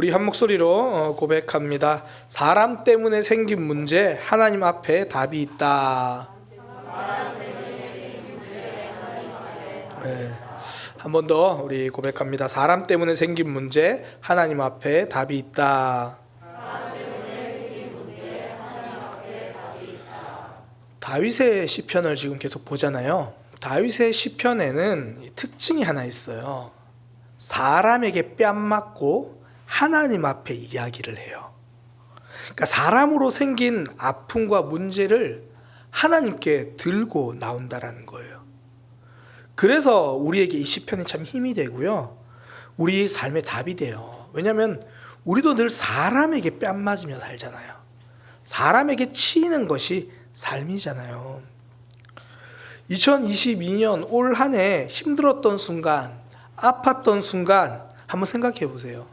우리 한 목소리로 고백합니다. 사람 때문에 생긴 문제, 하나님 앞에 답이 있다. 네. 한 번 더 우리 고백합니다. 사람 때문에 생긴 문제, 하나님 앞에 답이 있다. 다윗의 시편을 지금 계속 보잖아요. 다윗의 시편에는 특징이 하나 있어요. 사람에게 뺨 맞고 하나님 앞에 이야기를 해요. 그러니까 사람으로 생긴 아픔과 문제를 하나님께 들고 나온다라는 거예요. 그래서 우리에게 이 시편이 참 힘이 되고요, 우리 삶의 답이 돼요. 왜냐하면 우리도 늘 사람에게 뺨 맞으며 살잖아요. 사람에게 치이는 것이 삶이잖아요. 2022년 올 한 해 힘들었던 순간, 아팠던 순간 한번 생각해 보세요.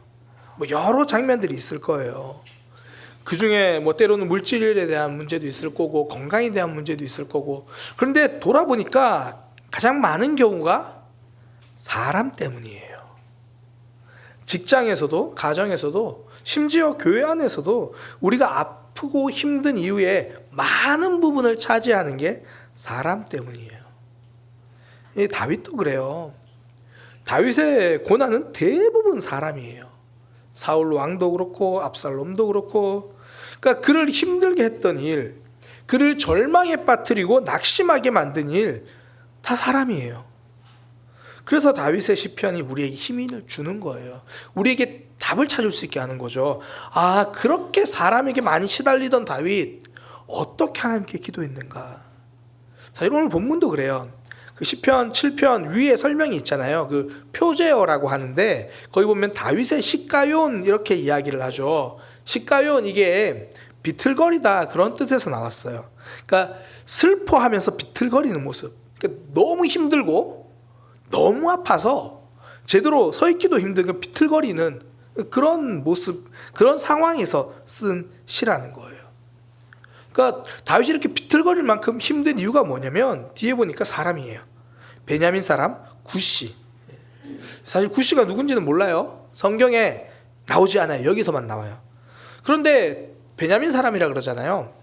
여러 장면들이 있을 거예요. 그 중에 때로는 물질에 대한 문제도 있을 거고, 건강에 대한 문제도 있을 거고. 그런데 돌아보니까 가장 많은 경우가 사람 때문이에요. 직장에서도, 가정에서도, 심지어 교회 안에서도 우리가 아프고 힘든 이유에 많은 부분을 차지하는 게 사람 때문이에요. 다윗도 그래요. 다윗의 고난은 대부분 사람이에요. 사울 왕도 그렇고 압살롬도 그렇고. 그러니까 그를 힘들게 했던 일, 그를 절망에 빠뜨리고 낙심하게 만든 일, 다 사람이에요. 그래서 다윗의 시편이 우리에게 힘을 주는 거예요. 우리에게 답을 찾을 수 있게 하는 거죠. 아, 그렇게 사람에게 많이 시달리던 다윗, 어떻게 하나님께 기도했는가. 자, 오늘 본문도 그래요. 그 시편 7편 위에 설명이 있잖아요. 그 표제어라고 하는데, 거기 보면 다윗의 시가요온 이렇게 이야기를 하죠. 시가요온, 이게 비틀거리다 그런 뜻에서 나왔어요. 그러니까 슬퍼하면서 비틀거리는 모습. 그러니까 너무 힘들고 너무 아파서 제대로 서 있기도 힘들고 비틀거리는 그런 모습, 그런 상황에서 쓴 시라는 거예요. 그러니까 다윗이 이렇게 비틀거릴 만큼 힘든 이유가 뭐냐면, 뒤에 보니까 사람이에요. 베냐민 사람 굿시. 사실 굿시가 누군지는 몰라요. 성경에 나오지 않아요. 여기서만 나와요. 그런데 베냐민 사람이라 그러잖아요.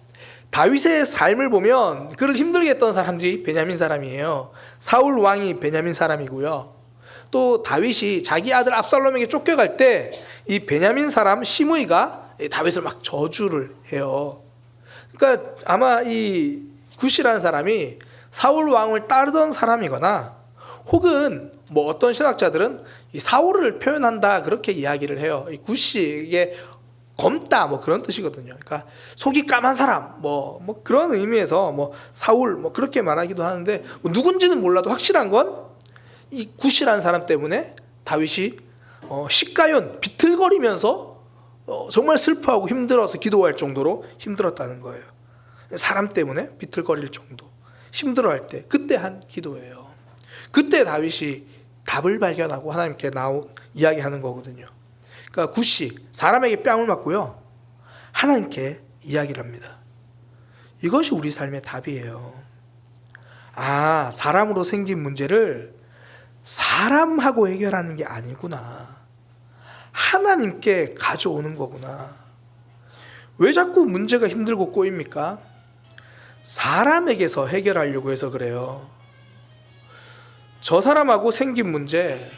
다윗의 삶을 보면 그를 힘들게 했던 사람들이 베냐민 사람이에요. 사울 왕이 베냐민 사람이고요. 또 다윗이 자기 아들 압살롬에게 쫓겨갈 때 이 베냐민 사람 시므이가 다윗을 막 저주를 해요. 그러니까 아마 이 굿이라는 사람이 사울 왕을 따르던 사람이거나, 혹은 어떤 신학자들은 이 사울을 표현한다 그렇게 이야기를 해요. 이 굿이 이게 검다 그런 뜻이거든요. 그러니까 속이 까만 사람 그런 의미에서 사울 그렇게 말하기도 하는데, 누군지는 몰라도 확실한 건 이 굿이라는 사람 때문에 다윗이 시가연 비틀거리면서 정말 슬퍼하고 힘들어서 기도할 정도로 힘들었다는 거예요. 사람 때문에 비틀거릴 정도, 힘들어할 때 그때 한 기도예요. 그때 다윗이 답을 발견하고 하나님께 이야기하는 거거든요. 그러니까 굿이 사람에게 뺨을 맞고요, 하나님께 이야기를 합니다. 이것이 우리 삶의 답이에요. 아, 사람으로 생긴 문제를 사람하고 해결하는 게 아니구나. 하나님께 가져오는 거구나. 왜 자꾸 문제가 힘들고 꼬입니까? 사람에게서 해결하려고 해서 그래요. 저 사람하고 생긴 문제,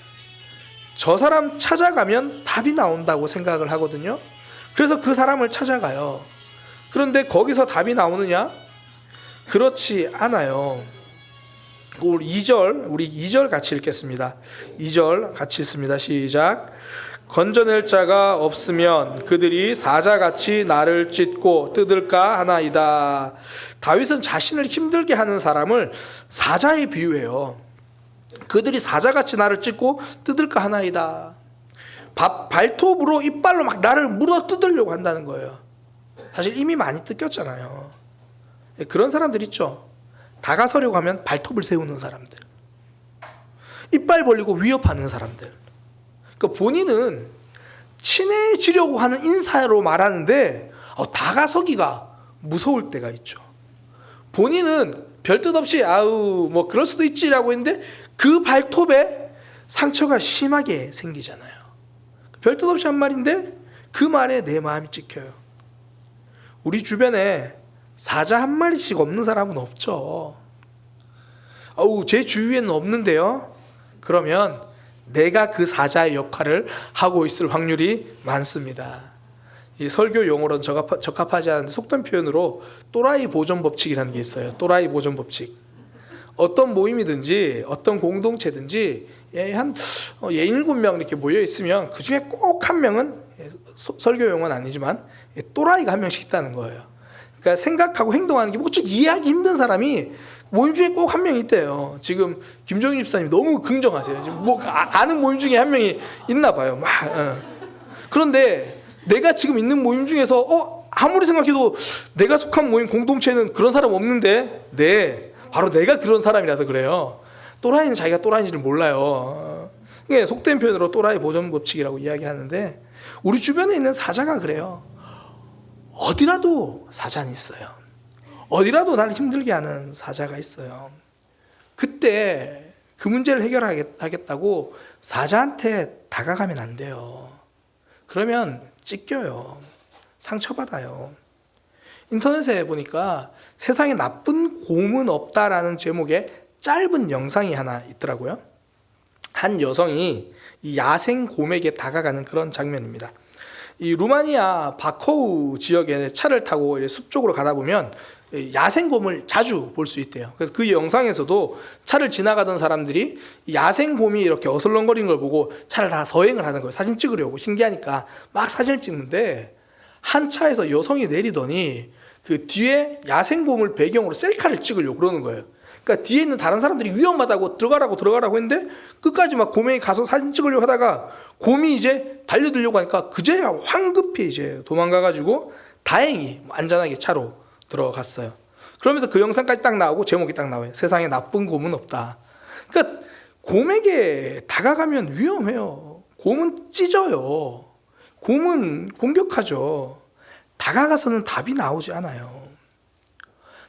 저 사람 찾아가면 답이 나온다고 생각을 하거든요. 그래서 그 사람을 찾아가요. 그런데 거기서 답이 나오느냐? 그렇지 않아요. 우리 2절 같이 읽겠습니다. 2절 같이 읽습니다. 시작. 건져낼 자가 없으면 그들이 사자같이 나를 찢고 뜯을까 하나이다. 다윗은 자신을 힘들게 하는 사람을 사자에 비유해요. 그들이 사자같이 나를 찢고 뜯을까 하나이다. 발톱으로 이빨로 막 나를 물어 뜯으려고 한다는 거예요. 사실 이미 많이 뜯겼잖아요. 그런 사람들 있죠. 다가서려고 하면 발톱을 세우는 사람들, 이빨 벌리고 위협하는 사람들. 그러니까 본인은 친해지려고 하는 인사로 말하는데 다가서기가 무서울 때가 있죠. 본인은 별뜻 없이 아우 그럴 수도 있지라고 했는데 그 발톱에 상처가 심하게 생기잖아요. 별뜻 없이 한 말인데 그 말에 내 마음이 찍혀요. 우리 주변에 사자 한 마리씩 없는 사람은 없죠. 제 주위에는 없는데요. 그러면 내가 그 사자의 역할을 하고 있을 확률이 많습니다. 이 설교 용어로는 적합하지 않은데 속된 표현으로 또라이 보존 법칙이라는 게 있어요. 또라이 보존 법칙. 어떤 모임이든지 어떤 공동체든지 한 7명 이렇게 모여 있으면 그 중에 꼭 한 명은, 설교 용어는 아니지만 또라이가 한 명씩 있다는 거예요. 그러니까 생각하고 행동하는 게 좀 이해하기 힘든 사람이 모임 중에 꼭 한 명 있대요. 지금 김종인 집사님 너무 긍정하세요. 지금 아는 모임 중에 한 명이 있나 봐요. 그런데 내가 지금 있는 모임 중에서 아무리 생각해도 내가 속한 모임 공동체는 그런 사람 없는데, 네, 바로 내가 그런 사람이라서 그래요. 또라이는 자기가 또라이인지를 몰라요. 이게 속된 표현으로 또라이 보존 법칙이라고 이야기하는데, 우리 주변에 있는 사자가 그래요. 어디라도 사자는 있어요. 어디라도 나를 힘들게 하는 사자가 있어요. 그때 그 문제를 해결하겠다고 사자한테 다가가면 안 돼요. 그러면 찢겨요. 상처받아요. 인터넷에 보니까 세상에 나쁜 곰은 없다라는 제목의 짧은 영상이 하나 있더라고요. 한 여성이 이 야생 곰에게 다가가는 그런 장면입니다. 이 루마니아 바코우 지역에 차를 타고 숲 쪽으로 가다 보면 야생곰을 자주 볼 수 있대요. 그래서 그 영상에서도 차를 지나가던 사람들이 야생곰이 이렇게 어슬렁거리는 걸 보고 차를 다 서행을 하는 거예요. 사진 찍으려고. 신기하니까 막 사진을 찍는데, 한 차에서 여성이 내리더니 그 뒤에 야생곰을 배경으로 셀카를 찍으려고 그러는 거예요. 그러니까 뒤에 있는 다른 사람들이 위험하다고 들어가라고 했는데 끝까지 막 곰에 가서 사진 찍으려고 하다가 곰이 이제 달려들려고 하니까 그제야 황급히 이제 도망가가지고 다행히 안전하게 차로 들어갔어요. 그러면서 그 영상까지 딱 나오고 제목이 딱 나와요. 세상에 나쁜 곰은 없다. 그러니까 곰에게 다가가면 위험해요. 곰은 찢어요. 곰은 공격하죠. 다가가서는 답이 나오지 않아요.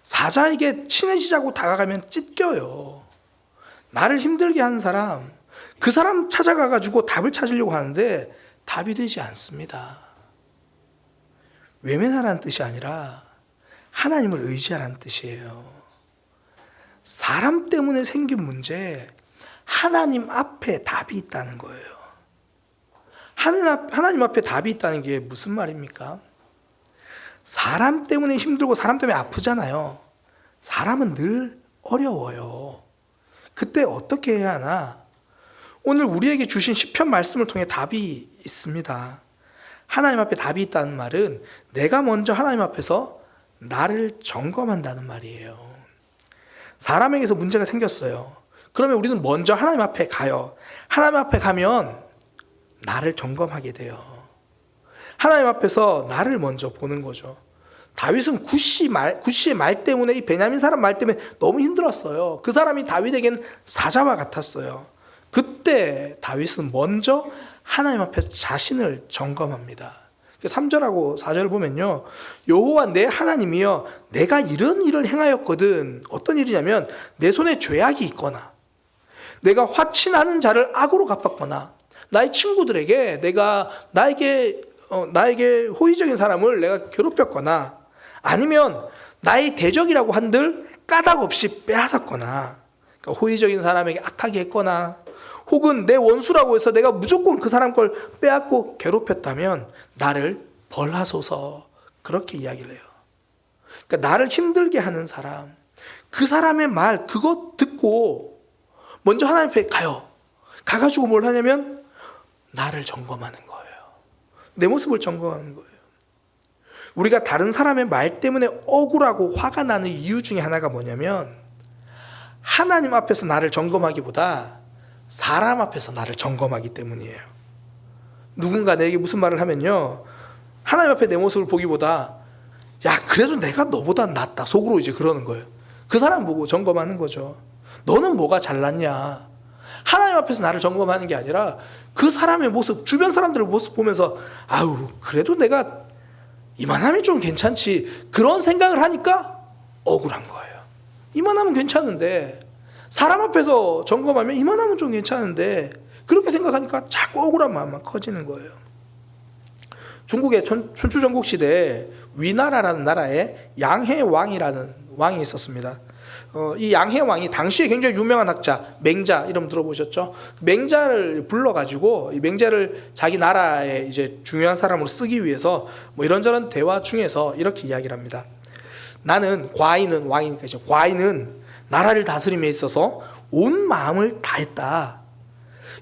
사자에게 친해지자고 다가가면 찢겨요. 나를 힘들게 하는 사람, 그 사람 찾아가가지고 답을 찾으려고 하는데 답이 되지 않습니다. 외면하라는 뜻이 아니라 하나님을 의지하라는 뜻이에요. 사람 때문에 생긴 문제, 하나님 앞에 답이 있다는 거예요. 하나님 앞에 답이 있다는 게 무슨 말입니까? 사람 때문에 힘들고 사람 때문에 아프잖아요. 사람은 늘 어려워요. 그때 어떻게 해야 하나? 오늘 우리에게 주신 시편 말씀을 통해 답이 있습니다. 하나님 앞에 답이 있다는 말은 내가 먼저 하나님 앞에서 나를 점검한다는 말이에요. 사람에게서 문제가 생겼어요. 그러면 우리는 먼저 하나님 앞에 가요. 하나님 앞에 가면 나를 점검하게 돼요. 하나님 앞에서 나를 먼저 보는 거죠. 다윗은 구시의 말 때문에, 이 베냐민 사람 말 때문에 너무 힘들었어요. 그 사람이 다윗에겐 사자와 같았어요. 그때 다윗은 먼저 하나님 앞에서 자신을 점검합니다. 3절하고 4절을 보면요, 여호와 내 하나님이여 내가 이런 일을 행하였거든. 어떤 일이냐면 내 손에 죄악이 있거나 내가 화친하는 자를 악으로 갚았거나 나의 친구들에게 나에게 호의적인 사람을 내가 괴롭혔거나 아니면 나의 대적이라고 한들 까닭 없이 빼앗았거나, 그러니까 호의적인 사람에게 악하게 했거나 혹은 내 원수라고 해서 내가 무조건 그 사람 걸 빼앗고 괴롭혔다면 나를 벌하소서, 그렇게 이야기를 해요. 그러니까 나를 힘들게 하는 사람, 그 사람의 말 그거 듣고 먼저 하나님 앞에 가가지고 뭘 하냐면 나를 점검하는 거예요. 내 모습을 점검하는 거예요. 우리가 다른 사람의 말 때문에 억울하고 화가 나는 이유 중에 하나가 뭐냐면 하나님 앞에서 나를 점검하기보다 사람 앞에서 나를 점검하기 때문이에요. 누군가 내게 무슨 말을 하면요, 하나님 앞에 내 모습을 보기보다 야 그래도 내가 너보다 낫다 속으로 이제 그러는 거예요. 그 사람 보고 점검하는 거죠. 너는 뭐가 잘났냐. 하나님 앞에서 나를 점검하는 게 아니라 그 사람의 모습, 주변 사람들의 모습 보면서 아우 그래도 내가 이만하면 좀 괜찮지, 그런 생각을 하니까 억울한 거예요. 이만하면 괜찮은데, 사람 앞에서 점검하면 이만하면 좀 괜찮은데, 그렇게 생각하니까 자꾸 억울한 마음만 커지는 거예요. 중국의 춘추전국 시대에 위나라라는 나라에 양해왕이라는 왕이 있었습니다. 이 양해왕이 당시에 굉장히 유명한 학자 맹자 이름 들어보셨죠? 맹자를 불러가지고 이 맹자를 자기 나라에 이제 중요한 사람으로 쓰기 위해서 뭐 이런저런 대화 중에서 이렇게 이야기를 합니다. 나는 과인은 왕이니까 이제 과인은 나라를 다스림에 있어서 온 마음을 다했다.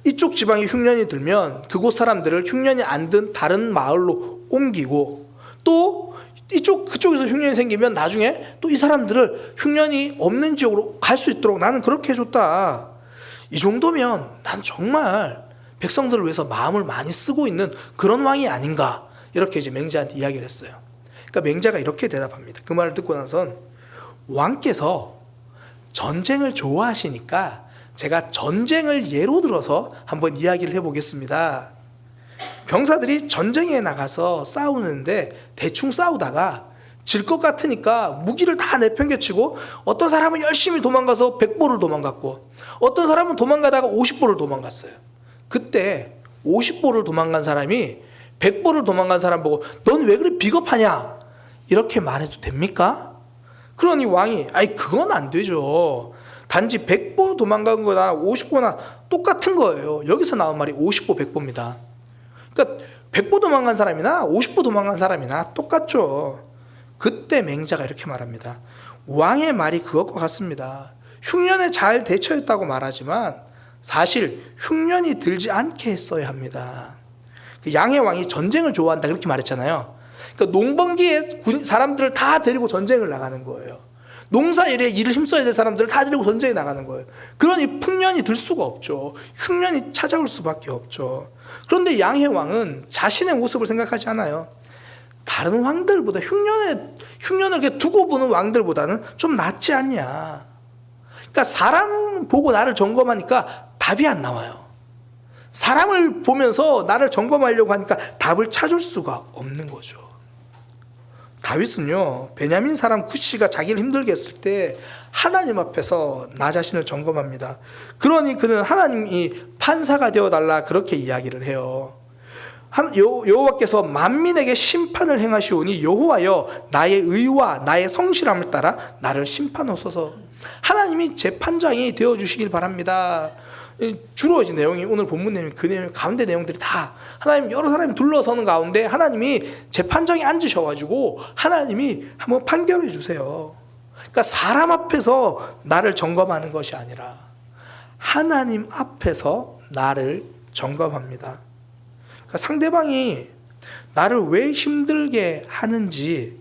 이쪽 지방에 흉년이 들면 그곳 사람들을 흉년이 안 든 다른 마을로 옮기고 또 그쪽에서 흉년이 생기면 나중에 또 이 사람들을 흉년이 없는 지역으로 갈 수 있도록 나는 그렇게 해줬다. 이 정도면 난 정말 백성들을 위해서 마음을 많이 쓰고 있는 그런 왕이 아닌가. 이렇게 이제 맹자한테 이야기를 했어요. 그러니까 맹자가 이렇게 대답합니다. 그 말을 듣고 나선 왕께서 전쟁을 좋아하시니까 제가 전쟁을 예로 들어서 한번 이야기를 해보겠습니다. 병사들이 전쟁에 나가서 싸우는데 대충 싸우다가 질 것 같으니까 무기를 다 내팽개치고 어떤 사람은 열심히 도망가서 100보를 도망갔고 어떤 사람은 도망가다가 50보를 도망갔어요. 그때 50보를 도망간 사람이 100보를 도망간 사람 보고 넌 왜 그래 비겁하냐 이렇게 말해도 됩니까? 그러니 왕이 그건 안 되죠. 단지 100보 도망간 거나 50보나 똑같은 거예요. 여기서 나온 말이 50보 100보입니다. 그러니까 100보 도망간 사람이나 50보 도망간 사람이나 똑같죠. 그때 맹자가 이렇게 말합니다. 왕의 말이 그것과 같습니다. 흉년에 잘 대처했다고 말하지만 사실 흉년이 들지 않게 했어야 합니다. 양의 왕이 전쟁을 좋아한다 그렇게 말했잖아요. 그러니까 농번기에 사람들을 다 데리고 전쟁을 나가는 거예요. 농사일에 일을 힘써야 될 사람들을 다 데리고 전쟁에 나가는 거예요. 그러니 풍년이 들 수가 없죠. 흉년이 찾아올 수밖에 없죠. 그런데 양해왕은 자신의 모습을 생각하지 않아요. 다른 왕들보다 흉년을 이렇게 두고 보는 왕들보다는 좀 낫지 않냐. 그러니까 사람 보고 나를 점검하니까 답이 안 나와요. 사람을 보면서 나를 점검하려고 하니까 답을 찾을 수가 없는 거죠. 다윗은요, 베냐민 사람 구시가 자기를 힘들게 했을 때 하나님 앞에서 나 자신을 점검합니다. 그러니 그는 하나님이 판사가 되어달라 그렇게 이야기를 해요. 여호와께서 만민에게 심판을 행하시오니 여호와여 나의 의와 나의 성실함을 따라 나를 심판하소서. 하나님이 재판장이 되어주시길 바랍니다. 주로 이제 내용이 오늘 본문 내용 그 내용 가운데 내용들이 다 하나님 여러 사람이 둘러서는 가운데 하나님이 재판장에 앉으셔가지고 하나님이 한번 판결해 주세요. 그러니까 사람 앞에서 나를 점검하는 것이 아니라 하나님 앞에서 나를 점검합니다. 그러니까 상대방이 나를 왜 힘들게 하는지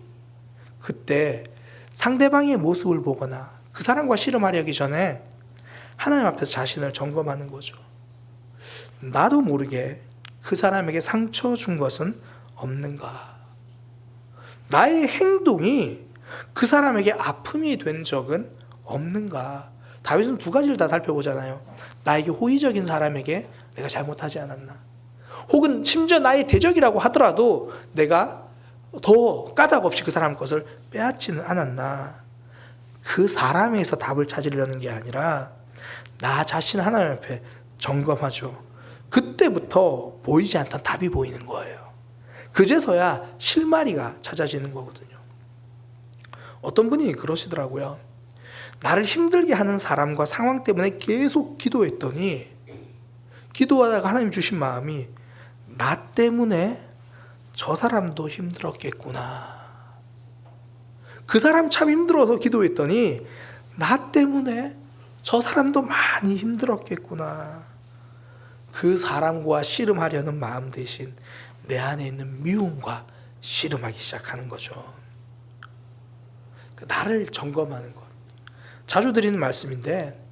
그때 상대방의 모습을 보거나 그 사람과 씨름하려기 전에 하나님 앞에서 자신을 점검하는 거죠. 나도 모르게 그 사람에게 상처 준 것은 없는가? 나의 행동이 그 사람에게 아픔이 된 적은 없는가? 다윗은 두 가지를 다 살펴보잖아요. 나에게 호의적인 사람에게 내가 잘못하지 않았나? 혹은 심지어 나의 대적이라고 하더라도 내가 더 까닭 없이 그 사람 것을 빼앗지는 않았나? 그 사람에서 답을 찾으려는 게 아니라 나 자신 하나님 앞에 점검하죠. 그때부터 보이지 않던 답이 보이는 거예요. 그제서야 실마리가 찾아지는 거거든요. 어떤 분이 그러시더라고요. 나를 힘들게 하는 사람과 상황 때문에 계속 기도했더니 기도하다가 하나님 주신 마음이 나 때문에 저 사람도 힘들었겠구나. 그 사람 참 힘들어서 기도했더니 나 때문에 저 사람도 많이 힘들었겠구나. 그 사람과 씨름하려는 마음 대신 내 안에 있는 미움과 씨름하기 시작하는 거죠. 나를 점검하는 것. 자주 드리는 말씀인데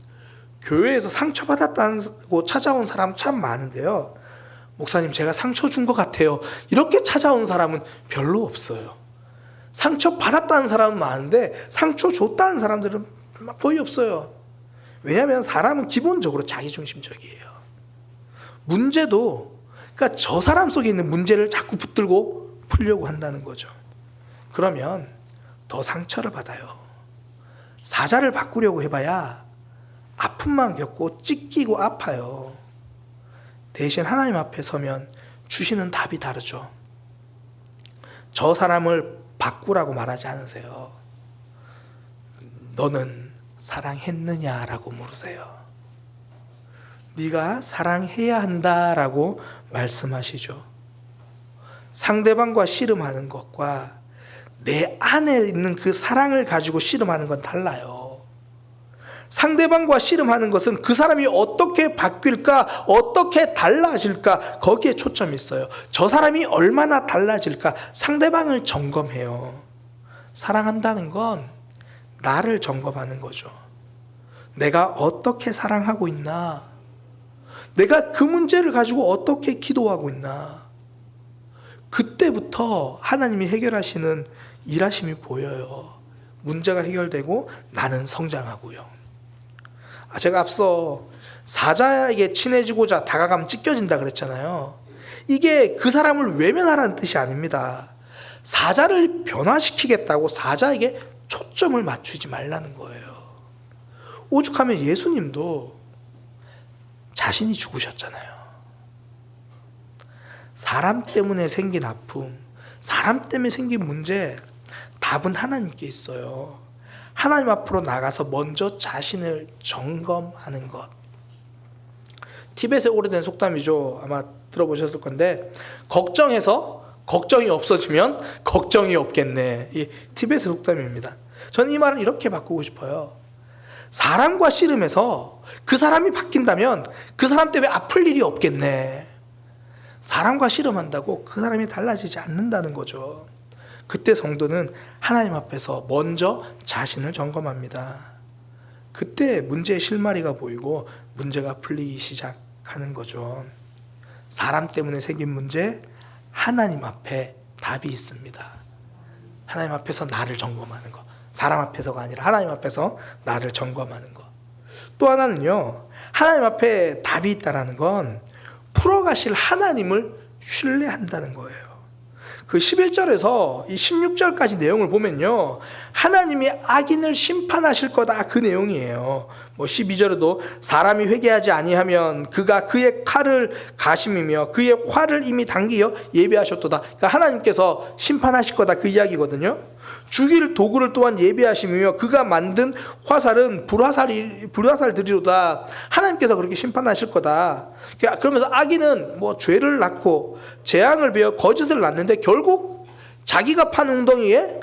교회에서 상처받았다고 찾아온 사람 참 많은데요. 목사님 제가 상처 준 것 같아요. 이렇게 찾아온 사람은 별로 없어요. 상처받았다는 사람은 많은데 상처 줬다는 사람들은 거의 없어요. 왜냐하면 사람은 기본적으로 자기중심적이에요. 문제도 그러니까 저 사람 속에 있는 문제를 자꾸 붙들고 풀려고 한다는 거죠. 그러면 더 상처를 받아요. 사자를 바꾸려고 해봐야 아픔만 겪고 찢기고 아파요. 대신 하나님 앞에 서면 주시는 답이 다르죠. 저 사람을 바꾸라고 말하지 않으세요. 너는 사랑했느냐라고 물으세요. 네가 사랑해야 한다라고 말씀하시죠. 상대방과 씨름하는 것과 내 안에 있는 그 사랑을 가지고 씨름하는 건 달라요. 상대방과 씨름하는 것은 그 사람이 어떻게 바뀔까, 어떻게 달라질까, 거기에 초점이 있어요. 저 사람이 얼마나 달라질까, 상대방을 점검해요. 사랑한다는 건 나를 점검하는 거죠. 내가 어떻게 사랑하고 있나, 내가 그 문제를 가지고 어떻게 기도하고 있나, 그때부터 하나님이 해결하시는 일하심이 보여요. 문제가 해결되고 나는 성장하고요. 제가 앞서 사자에게 친해지고자 다가가면 찢겨진다 그랬잖아요. 이게 그 사람을 외면하라는 뜻이 아닙니다. 사자를 변화시키겠다고 사자에게 초점을 맞추지 말라는 거예요. 오죽하면 예수님도 자신이 죽으셨잖아요. 사람 때문에 생긴 아픔, 사람 때문에 생긴 문제, 답은 하나님께 있어요. 하나님 앞으로 나가서 먼저 자신을 점검하는 것. 티벳의 오래된 속담이죠. 아마 들어보셨을 건데, 걱정해서 걱정이 없어지면 걱정이 없겠네. 이 티벳의 속담입니다. 저는 이 말을 이렇게 바꾸고 싶어요. 사람과 씨름해서 그 사람이 바뀐다면 그 사람 때문에 아플 일이 없겠네. 사람과 씨름한다고 그 사람이 달라지지 않는다는 거죠. 그때 성도는 하나님 앞에서 먼저 자신을 점검합니다. 그때 문제의 실마리가 보이고 문제가 풀리기 시작하는 거죠. 사람 때문에 생긴 문제, 하나님 앞에 답이 있습니다. 하나님 앞에서 나를 점검하는 것. 사람 앞에서가 아니라 하나님 앞에서 나를 점검하는 것. 또 하나는요, 하나님 앞에 답이 있다는 건 풀어가실 하나님을 신뢰한다는 거예요. 그 11절에서 이 16절까지 내용을 보면요, 하나님이 악인을 심판하실 거다, 그 내용이에요. 12절에도 사람이 회개하지 아니하면 그가 그의 칼을 가심이며 그의 활을 이미 당기어 예비하셨도다. 그러니까 하나님께서 심판하실 거다, 그 이야기거든요. 죽일 도구를 또한 예비하심이며 그가 만든 화살은 불화살들이로다. 하나님께서 그렇게 심판하실 거다. 그러면서 악인은 죄를 낳고 재앙을 베어 거짓을 낳는데 결국 자기가 판 웅덩이에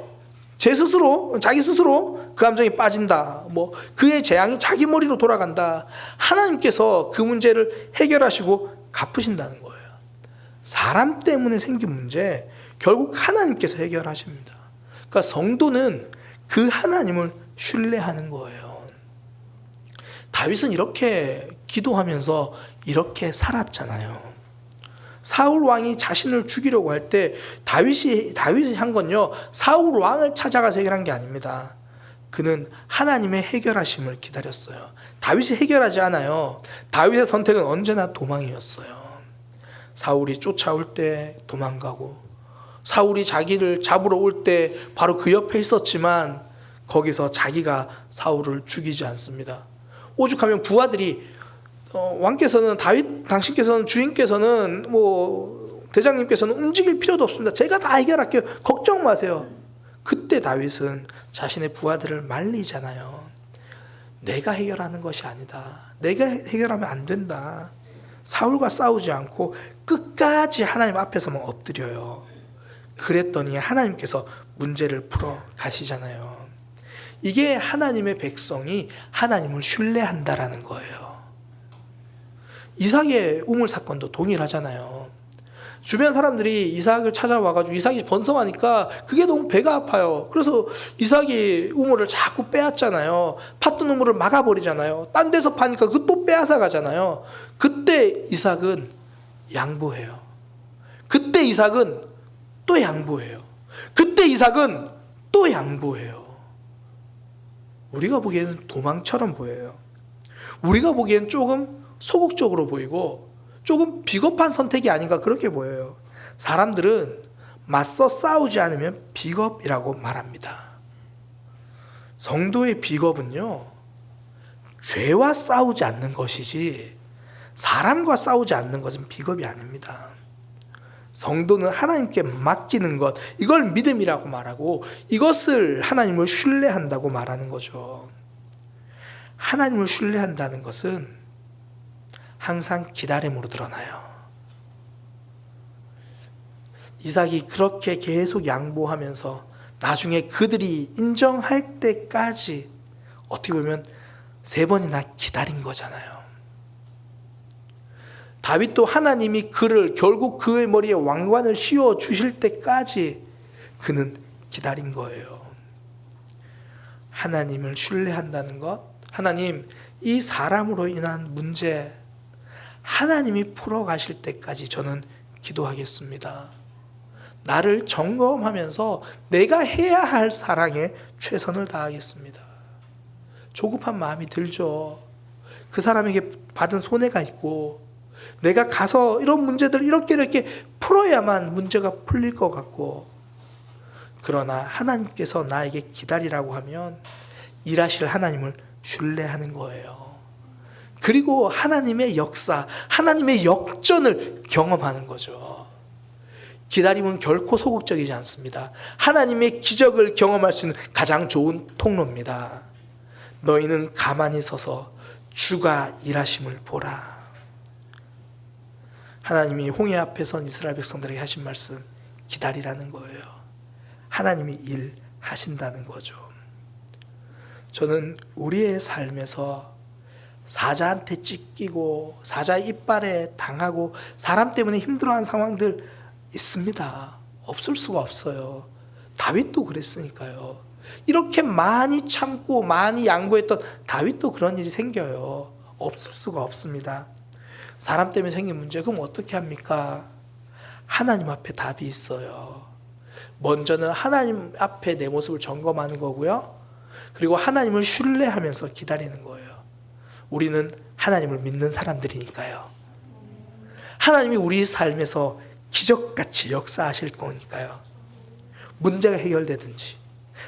자기 스스로 그 감정에 빠진다. 그의 재앙이 자기 머리로 돌아간다. 하나님께서 그 문제를 해결하시고 갚으신다는 거예요. 사람 때문에 생긴 문제, 결국 하나님께서 해결하십니다. 그러니까 성도는 그 하나님을 신뢰하는 거예요. 다윗은 이렇게 기도하면서 이렇게 살았잖아요. 사울 왕이 자신을 죽이려고 할 때 다윗이 한 건요, 사울 왕을 찾아가서 해결한 게 아닙니다. 그는 하나님의 해결하심을 기다렸어요. 다윗이 해결하지 않아요. 다윗의 선택은 언제나 도망이었어요. 사울이 쫓아올 때 도망가고, 사울이 자기를 잡으러 올 때 바로 그 옆에 있었지만 거기서 자기가 사울을 죽이지 않습니다. 오죽하면 부하들이 왕께서는, 당신께서는, 주인께서는, 대장님께서는 움직일 필요도 없습니다. 제가 다 해결할게요. 걱정 마세요. 그때 다윗은 자신의 부하들을 말리잖아요. 내가 해결하는 것이 아니다. 내가 해결하면 안 된다. 사울과 싸우지 않고 끝까지 하나님 앞에서만 엎드려요. 그랬더니 하나님께서 문제를 풀어 가시잖아요. 이게 하나님의 백성이 하나님을 신뢰한다라는 거예요. 이삭의 우물 사건도 동일하잖아요. 주변 사람들이 이삭을 찾아와가지고 이삭이 번성하니까 그게 너무 배가 아파요. 그래서 이삭이 우물을 자꾸 빼앗잖아요. 팠던 우물을 막아버리잖아요. 딴 데서 파니까 그 또 빼앗아 가잖아요. 그때 이삭은 양보해요. 그때 이삭은 또 양보해요. 그때 이삭은 또 양보해요. 우리가 보기에는 도망처럼 보여요. 우리가 보기엔 조금 소극적으로 보이고 조금 비겁한 선택이 아닌가 그렇게 보여요. 사람들은 맞서 싸우지 않으면 비겁이라고 말합니다. 성도의 비겁은요, 죄와 싸우지 않는 것이지 사람과 싸우지 않는 것은 비겁이 아닙니다. 성도는 하나님께 맡기는 것, 이걸 믿음이라고 말하고 이것을 하나님을 신뢰한다고 말하는 거죠. 하나님을 신뢰한다는 것은 항상 기다림으로 드러나요. 이삭이 그렇게 계속 양보하면서 나중에 그들이 인정할 때까지 어떻게 보면 3번이나 기다린 거잖아요. 다윗도 하나님이 그를 결국 그의 머리에 왕관을 씌워 주실 때까지 그는 기다린 거예요. 하나님을 신뢰한다는 것, 하나님, 이 사람으로 인한 문제 하나님이 풀어가실 때까지 저는 기도하겠습니다. 나를 점검하면서 내가 해야 할 사랑에 최선을 다하겠습니다. 조급한 마음이 들죠. 그 사람에게 받은 손해가 있고 내가 가서 이런 문제들 이렇게 풀어야만 문제가 풀릴 것 같고, 그러나 하나님께서 나에게 기다리라고 하면 일하실 하나님을 신뢰하는 거예요. 그리고 하나님의 역사, 하나님의 역전을 경험하는 거죠. 기다림은 결코 소극적이지 않습니다. 하나님의 기적을 경험할 수 있는 가장 좋은 통로입니다. 너희는 가만히 서서 주가 일하심을 보라. 하나님이 홍해 앞에 선 이스라엘 백성들에게 하신 말씀, 기다리라는 거예요. 하나님이 일하신다는 거죠. 저는 우리의 삶에서 사자한테 찢기고 사자 이빨에 당하고 사람 때문에 힘들어하는 상황들 있습니다. 없을 수가 없어요. 다윗도 그랬으니까요. 이렇게 많이 참고 많이 양보했던 다윗도 그런 일이 생겨요. 없을 수가 없습니다. 사람 때문에 생긴 문제, 그럼 어떻게 합니까? 하나님 앞에 답이 있어요. 먼저는 하나님 앞에 내 모습을 점검하는 거고요. 그리고 하나님을 신뢰하면서 기다리는 거예요. 우리는 하나님을 믿는 사람들이니까요. 하나님이 우리 삶에서 기적같이 역사하실 거니까요. 문제가 해결되든지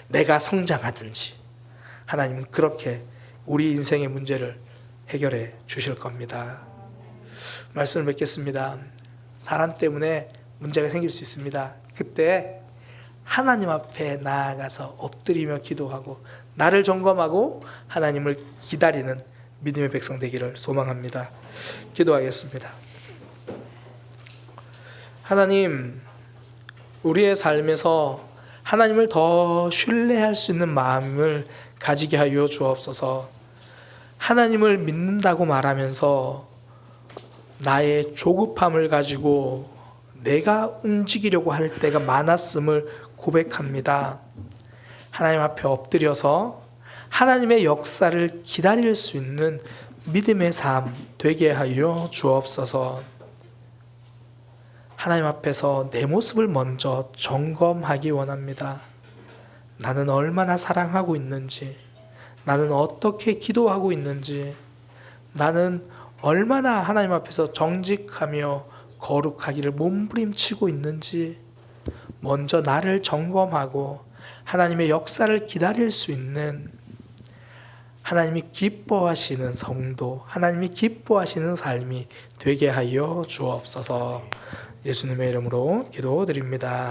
내가 성장하든지 하나님은 그렇게 우리 인생의 문제를 해결해 주실 겁니다. 말씀을 맺겠습니다. 사람 때문에 문제가 생길 수 있습니다. 그때 하나님 앞에 나아가서 엎드리며 기도하고 나를 점검하고 하나님을 기다리는 믿음의 백성 되기를 소망합니다. 기도하겠습니다. 하나님, 우리의 삶에서 하나님을 더 신뢰할 수 있는 마음을 가지게 하여 주옵소서. 하나님을 믿는다고 말하면서 나의 조급함을 가지고 내가 움직이려고 할 때가 많았음을 고백합니다. 하나님 앞에 엎드려서 하나님의 역사를 기다릴 수 있는 믿음의 삶 되게 하여 주옵소서. 하나님 앞에서 내 모습을 먼저 점검하기 원합니다. 나는 얼마나 사랑하고 있는지, 나는 어떻게 기도하고 있는지, 나는 얼마나 하나님 앞에서 정직하며 거룩하기를 몸부림치고 있는지 먼저 나를 점검하고 하나님의 역사를 기다릴 수 있는, 하나님이 기뻐하시는 성도, 하나님이 기뻐하시는 삶이 되게 하여 주옵소서. 예수님의 이름으로 기도드립니다.